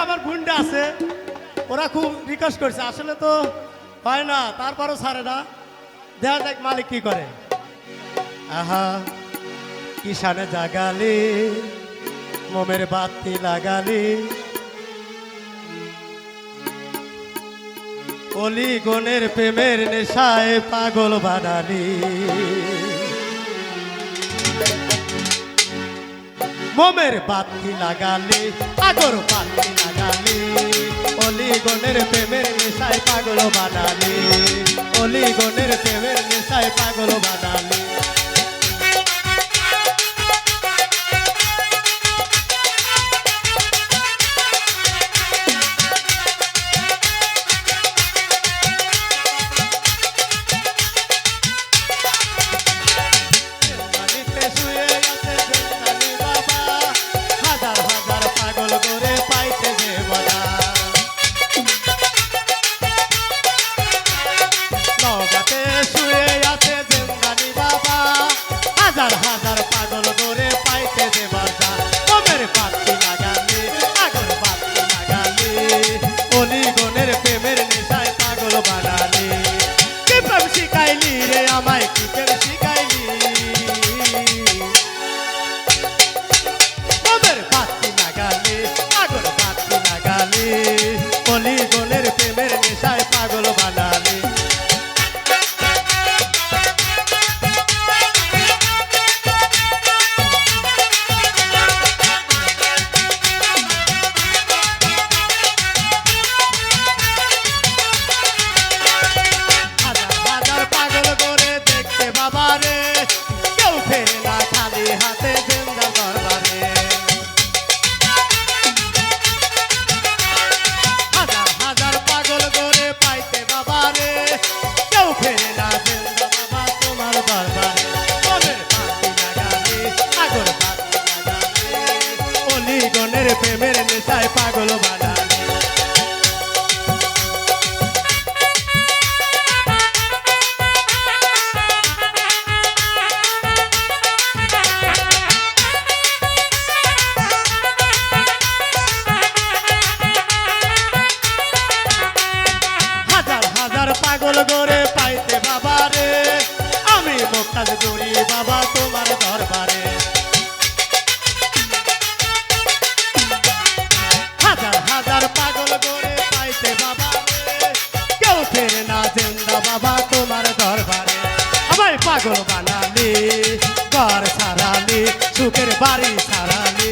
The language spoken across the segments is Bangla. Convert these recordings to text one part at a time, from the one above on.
আমার গুন্ডা আছে, ওরা খুব রিকোয়েস্ট করছে, আসলে তো হয় না, তারপরও ছাড়ে না। দেখা যাক মালিক কি করে। আহা কিষানে জাগালি, মোমের বাতি লাগালি, অলি গনের প্রেমের নেশায় পাগল বানালি। মোমের বাতি লাগালি, আগর বাতি লাগালি, অলি গনের প্রেমের নেশায় পাগল বানালি, অলি গনের প্রেমের নেশায় পাগল বানালি। হাজার হাজার পাগল করে পাইতে দে বাজা, মোমের বাতি লাগালি, আগর বাতি লাগালি, অলি গনের প্রেমের নেশায় পাগল বানালি। কি প্রেম শিখাইলি রে আমায়, কি প্রেম শিখাইলি, মোমের বাতি লাগালি, আগর বাতি লাগালি, অলি গনের প্রেমের নেশায় পাগল বানালি। কেউ ফেরে না খালি হাতে জিন্দা দরবারে, হাজার হাজার পাগল করে পাইতে বাবারে, কেউ ফেরে না জিন্দা বাবা তোমার দরবারে। মোমের বাতি লাগালি, আগর বাতি লাগালি, অলি গনের প্রেমের নেশায় পাগল বানালি। পাগল করে পাইতে বাবারে, আমি মোকাজ করি বাবা তোমার দরবারে। হাজার হাজার পাগল করে পাইতে বাবারে, কেউ ফেরে না জিন্দা বাবা তোমার দরবারে। আমায় পাগল বানালি, ঘর সারালি, সুখের বাড়ি সারালি,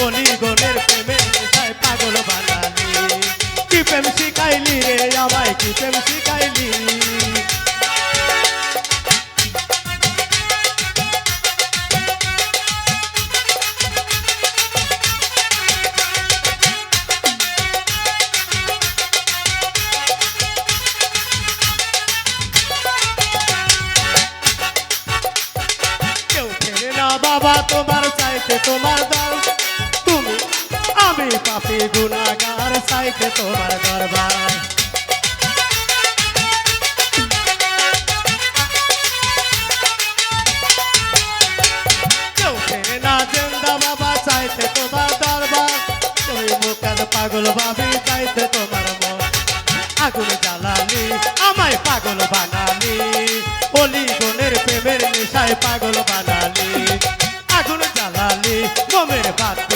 অলি গনের প্রেমের নেশায় পাগল বানালি। কি প্রেম শিখাইলি রে আমায়, কি প্রেম শিখাইলি, কেউ ফেরে না বাবা তোমার চাইতে তোমার দাও, তুমি আমি পাপী গুনাহগার চাইতে তোমার দরবার। কেউ ফেরে না জিন্দা বাবা চাইতে তোমার দরবার, তুমি মুখাদ পাগল ভাবি চাইতে তোমার মন। আগুন জ্বালালি, আমায় পাগল বানালি, অলি গনের প্রেমের নেশায় পাগল বানালি। আগুন জ্বালালি, মোমের বাতি